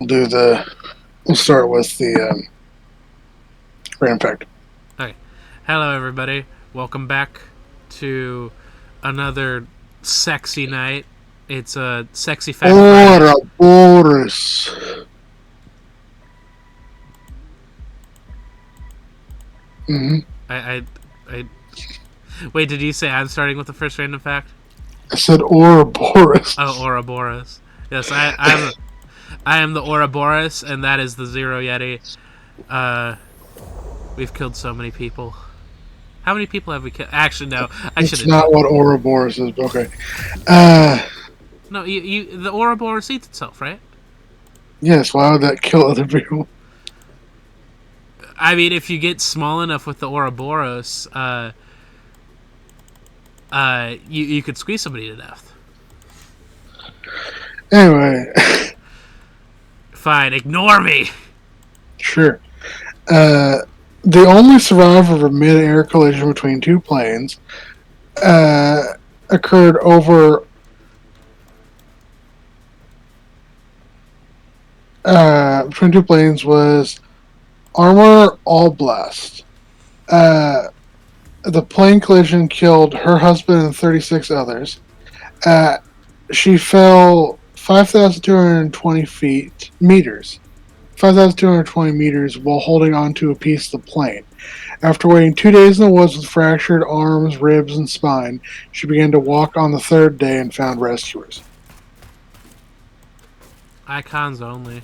We'll start with the random fact. Okay. Hello, everybody. Welcome back to another sexy night. It's a sexy fact Friday. Ouroboros. Mm-hmm. I, I, I. Wait, did you say I'm starting with the first random fact? I said Ouroboros. Oh, Ouroboros. Yes, I am the Ouroboros, and that is the Zero Yeti. Uh, we've killed so many people. How many people have we killed? Actually, no. I That's shouldn't. not what Ouroboros is, but okay. Uh, No, the Ouroboros eats itself, right? yes, why would that kill other people? I mean, if you get small enough with the Ouroboros, you could squeeze somebody to death. Anyway, Fine, ignore me. sure. Uh, the only survivor of a mid-air collision between two planes uh, occurred over between two planes was Armor Allblast. Uh, the plane collision killed her husband and 36 others. Uh, she fell 5,220 meters, 5,220 meters while holding onto a piece of the plane. After waiting 2 days in the woods with fractured arms, ribs, and spine, she began to walk on the third day and found rescuers. Icons only.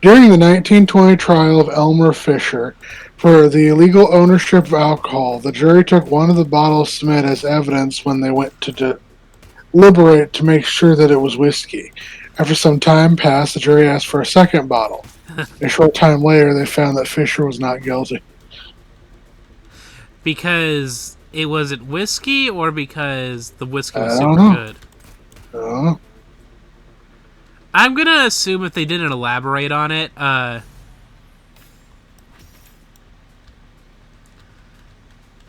During the 1920 trial of Elmer Fisher for the illegal ownership of alcohol, the jury took one of the bottles submitted as evidence when they went to deliberate to make sure that it was whiskey. After some time passed, the jury asked for a second bottle. A short time later, they found that Fisher was not guilty. Because it wasn't whiskey, or because the whiskey was I don't super know. good. Uh, I'm gonna assume if they didn't elaborate on it,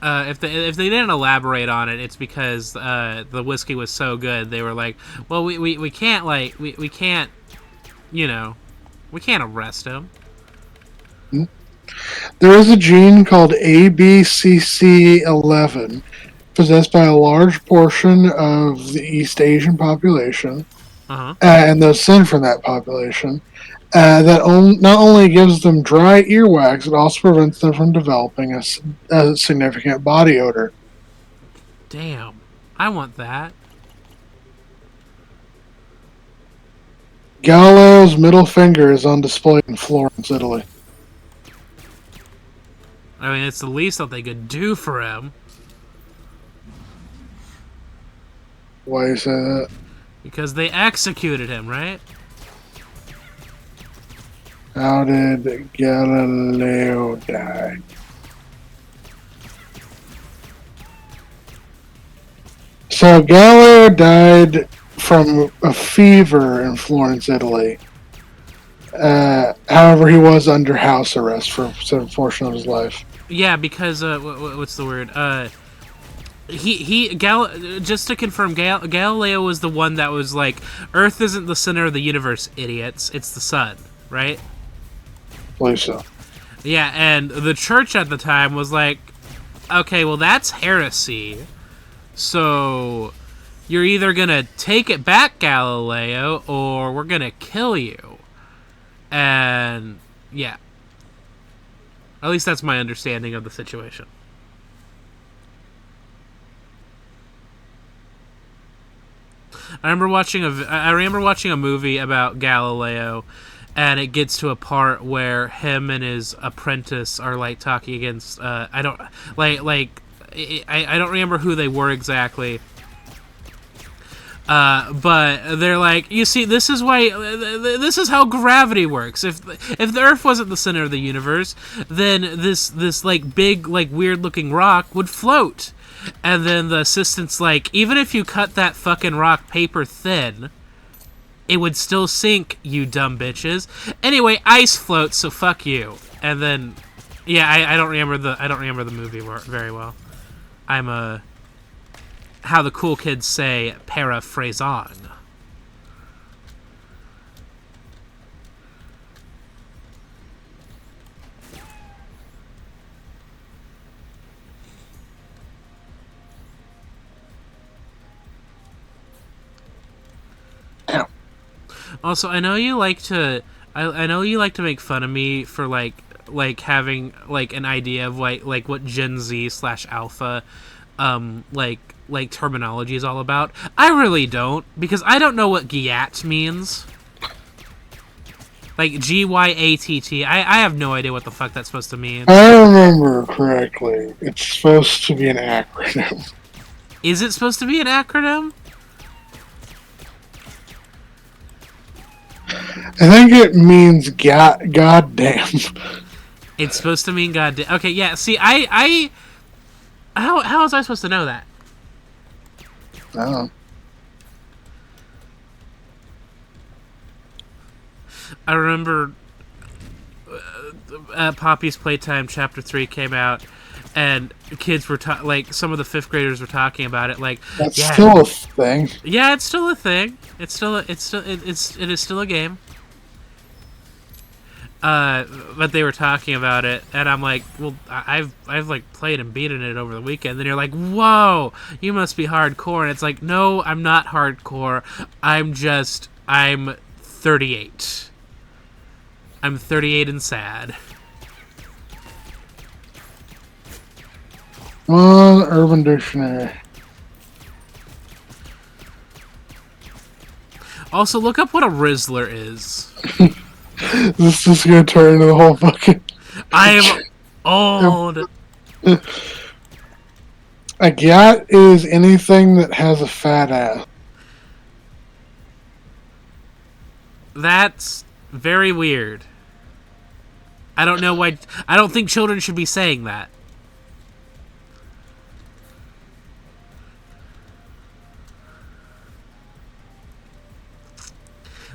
if they didn't elaborate on it, it's because the whiskey was so good. They were like, well, we can't we can't you know we can't arrest him. there is a gene called ABCC11 possessed by a large portion of the East Asian population Uh huh. and those sent from that population. Not only gives them dry earwax, it also prevents them from developing a significant body odor. Damn, I want that. Galileo's middle finger is on display in Florence, Italy. I mean, it's the least that they could do for him Why you say that? because they executed him, right? How did Galileo die? So Galileo died from a fever in Florence, Italy. However, he was under house arrest for some portion of his life. Yeah, because what's the word? Just to confirm, Galileo was the one that was like, Earth isn't the center of the universe, idiots. It's the sun, right? I believe so. Yeah, and the church at the time was like, okay, well that's heresy. So you're either gonna take it back, Galileo, or we're gonna kill you. And yeah, at least that's my understanding of the situation. I remember watching a movie about Galileo, and it gets to a part where him and his apprentice are like talking against I don't I don't remember who they were exactly. But they're like, you see, this is why, this is how gravity works. If the Earth wasn't the center of the universe, then this like big like weird looking rock would float. And then the assistant's like, even if you cut that fucking rock paper thin, it would still sink, you dumb bitches. Anyway, ice floats, so fuck you. And then, yeah, I don't remember the movie very well. I'm a how the cool kids say paraphrase on. Also, I know you like to. I know you like to make fun of me for having like an idea of like what Gen Z slash Alpha, like terminology is all about. I really don't because I don't know what gyat means. Like GYATT. I have no idea what the fuck that's supposed to mean. I remember correctly. It's supposed to be an acronym. Is it supposed to be an acronym? I think it means goddamn. It's supposed to mean goddamn. Okay, yeah. See, I how was I supposed to know that? I don't know. I remember Poppy's Playtime Chapter 3 came out, and kids were like some of the fifth graders were talking about it. Like, That's yeah, still a thing. yeah, it's still a thing. It is still a game. But they were talking about it, and I'm like, well, I've like played and beaten it over the weekend. Then you're like, whoa, you must be hardcore, and it's like, no, I'm not hardcore. I'm 38. I'm 38 and sad. On Urban Dictionary. Also, look up what a Rizzler is. This is gonna turn into the whole fucking. I am old. A gyat is anything that has a fat ass. That's very weird. I don't know why. I don't think children should be saying that.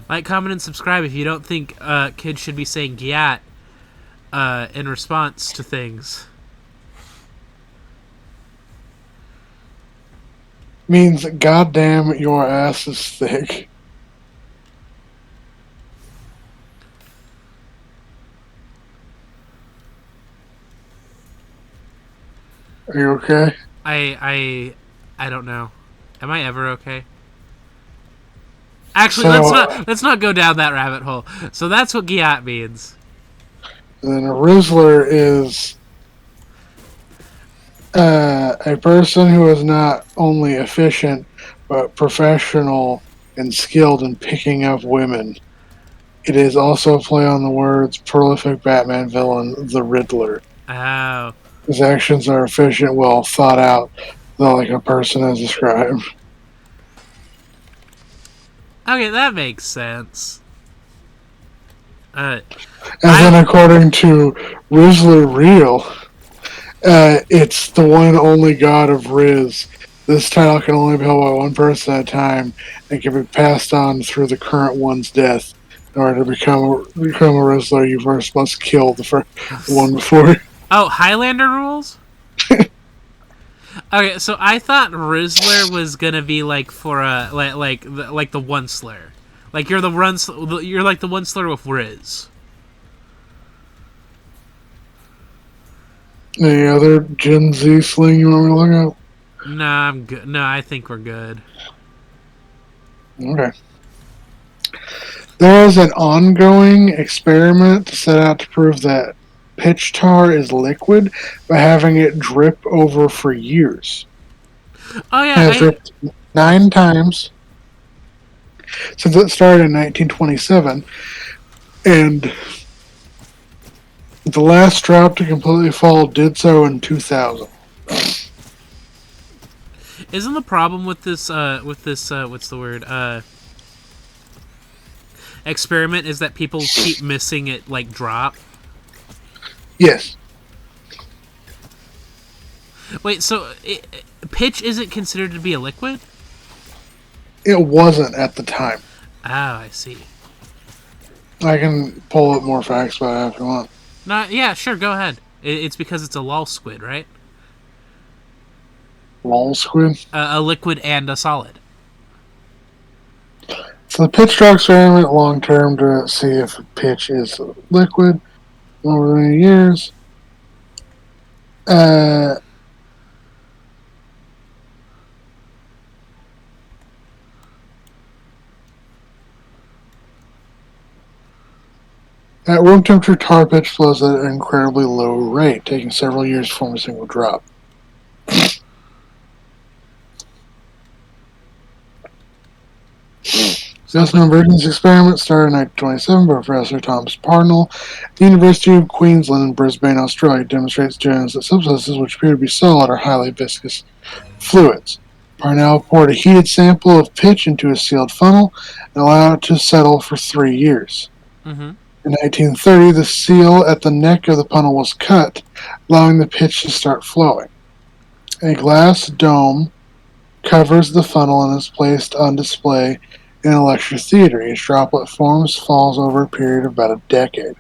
Like, comment, and subscribe if you don't think kids should be saying gyat in response to things. Means goddamn your ass is thick. Are you okay? I don't know. Am I ever okay? Actually, So, let's not go down that rabbit hole. So that's what gyat means. then a Rizzler is a person who is not only efficient but professional and skilled in picking up women. It is also a play on the words prolific Batman villain, the Riddler. Oh. His actions are efficient, well thought out, though like a person as described. Okay, that makes sense. And then according to Rizzler Real, it's the one and only god of Riz. This title can only be held by one person at a time and can be passed on through the current one's death. In order to become a Rizzler, you first must kill the one before. Oh, Highlander rules? Okay, so I thought Rizzler was gonna be like for a like the one slur, like you're like the one slur with Riz. Any other Gen Z sling you want me to look up? Nah, I'm good. No, I think we're good. Okay. There is an ongoing experiment set out to prove that pitch tar is liquid by having it drip over for years. Oh It yeah, has dripped 9 times since it started in 1927, and the last drought to completely fall did so in 2000. isn't the problem with this what's the word experiment is that people keep missing it like drop. Yes. Wait, so pitch isn't considered to be a liquid? It wasn't at the time. Oh, I see. I can pull up more facts about it if you want. Not yeah, sure, go ahead. It's because it's a lol squid, right? Lol squid. A liquid and a solid. So the pitch tar experiment long term to see if pitch is liquid over many years. At room temperature, tar pitch flows at an incredibly low rate, taking several years to form a single drop. Sounds This like emergence experiment started in 1927 by Professor Thomas Parnell, the University of Queensland in Brisbane, Australia, demonstrates students that substances which appear to be solid are highly viscous fluids. Parnell poured a heated sample of pitch into a sealed funnel and allowed it to settle for 3 years. mm-hmm. In 1930, the seal at the neck of the funnel was cut, allowing the pitch to start flowing. A glass dome covers the funnel and is placed on display in a lecture theater. Each droplet falls over a period of about a decade.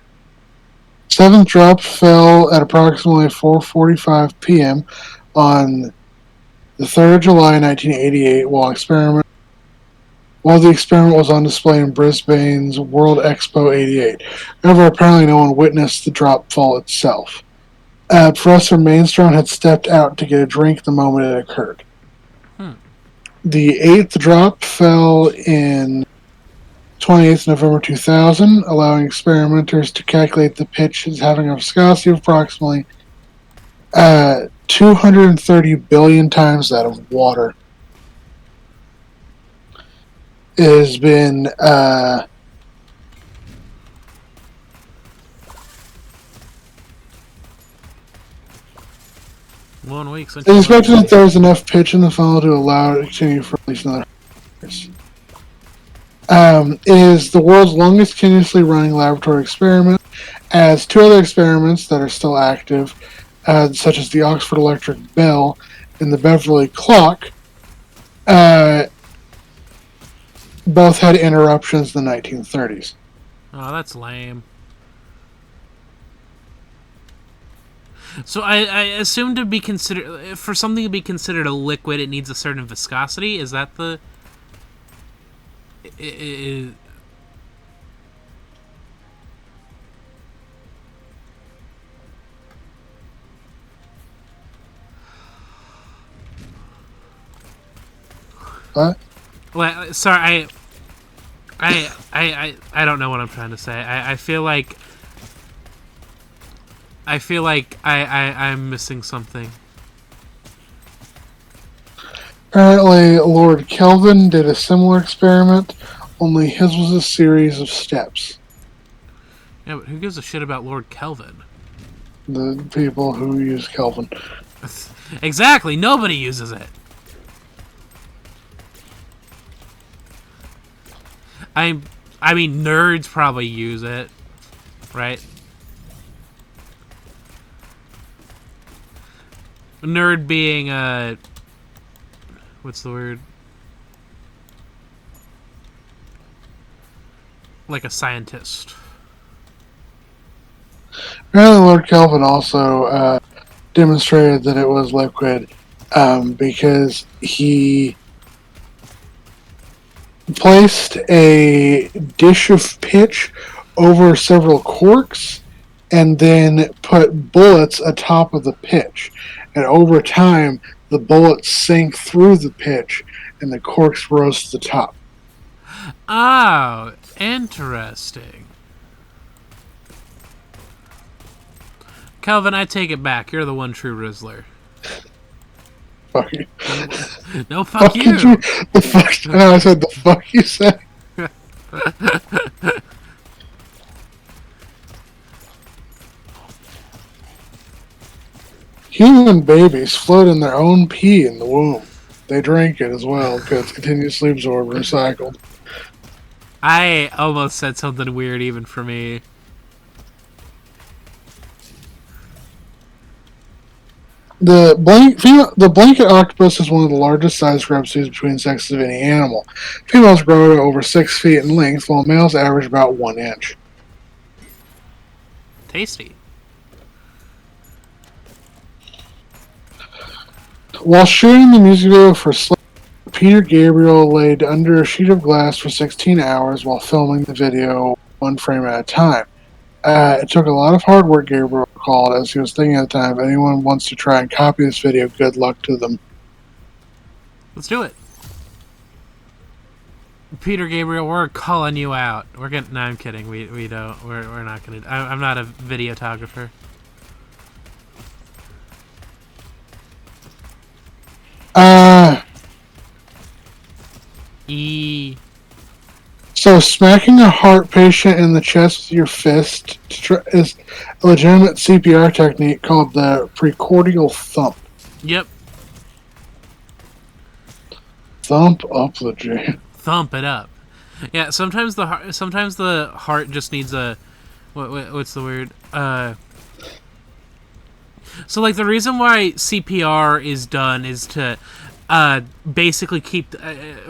Seventh drop fell at approximately 4:45 p.m. on the 3rd of July 1988 while the experiment was on display in Brisbane's World Expo 88. However, apparently no one witnessed the drop fall itself. Professor Mainstrom had stepped out to get a drink the moment it occurred. Hmm. The 8th drop fell in 28th November 2000, allowing experimenters to calculate the pitch as having a viscosity of approximately 230 billion times that of water. It has been 1 week since it's you left. expected that there is enough pitch in the funnel to allow it to continue for at least another years. It is the world's longest continuously running laboratory experiment, as two other experiments that are still active, such as the Oxford Electric Bell and the Beverly Clock, uh, both had interruptions in the 1930s. Oh, that's lame. So I assume to be considered for something to be considered a liquid, it needs a certain viscosity. Is that the? I But well, sorry, I don't know what I'm trying to say. I feel like I'm missing something. apparently, Lord Kelvin did a similar experiment, only his was a series of steps. Yeah, but who gives a shit about Lord Kelvin? The people who use Kelvin. Exactly, nobody uses it. I mean, nerds probably use it, right? Nerd being what's the word? Like a scientist. Apparently, Lord Kelvin also demonstrated that it was liquid because he placed a dish of pitch over several corks and then put bullets atop of the pitch. And over time, the bullets sank through the pitch and the corks rose to the top. Oh, interesting. Calvin, I take it back. You're the one true Rizzler. Fuck you. No, fuck you. The fuck? No, I said the fuck you said. Human babies float in their own pee in the womb. They drink it as well because it's continuously absorbed and recycled. I almost said something weird even for me. The blanket octopus is one of the largest size discrepancies between sexes of any animal. Females grow to over 6 feet in length, while males average about 1 inch. Tasty. While shooting the music video for Slave, Peter Gabriel laid under a sheet of glass for 16 hours while filming the video one frame at a time. It took a lot of hard work, Gabriel recalled, as he was thinking at the time, if anyone wants to try and copy this video, good luck to them. Let's do it. Peter Gabriel, we're calling you out. We're gonna. No, I'm kidding. We don't. We're not gonna. I'm not a videographer. Uh, E. so smacking a heart patient in the chest with your fist is a legitimate CPR technique called the precordial thump. Yep. Thump up legit. Thump it up. Yeah. Sometimes the heart just needs a. What's the word? So like the reason why CPR is done is to basically keep,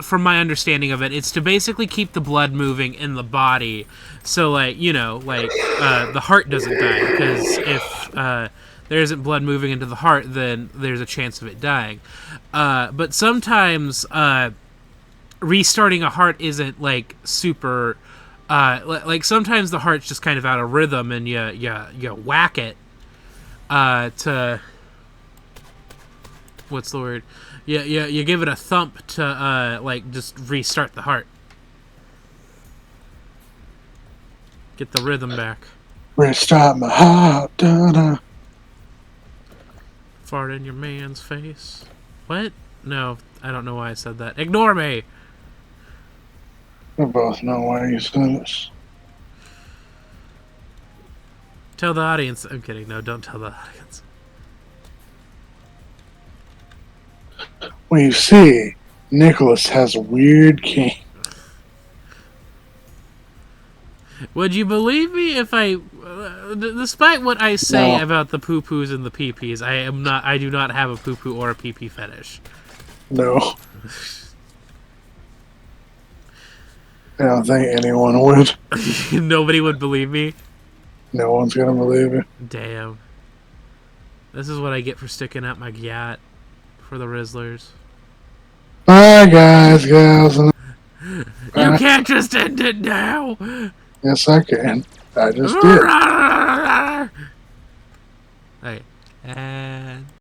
from my understanding of it, it's to basically keep the blood moving in the body. So like the heart doesn't die, because if there isn't blood moving into the heart, then there's a chance of it dying. But sometimes restarting a heart isn't like super. Like sometimes the heart's just kind of out of rhythm, and you whack it to, what's the word? You give it a thump to like just restart the heart, get the rhythm back. Restart my heart. Da-da. Fart in your man's face. What? No, I don't know why I said that. Ignore me. We both know why you said this. Tell the audience. I'm kidding. No, don't tell the audience. Well, you see, Nicholas has a weird kink. Would you believe me if I, despite what I say No. about the poo-poos and the pee-pees, I do not have a poo-poo or a pee-pee fetish. No. I don't think anyone would. Nobody would believe me. No one's gonna believe it. Damn. This is what I get for sticking out my yacht for the Rizzlers. Bye, guys, gals, and You can't just end it now. yes, I can. I just did. Hey, and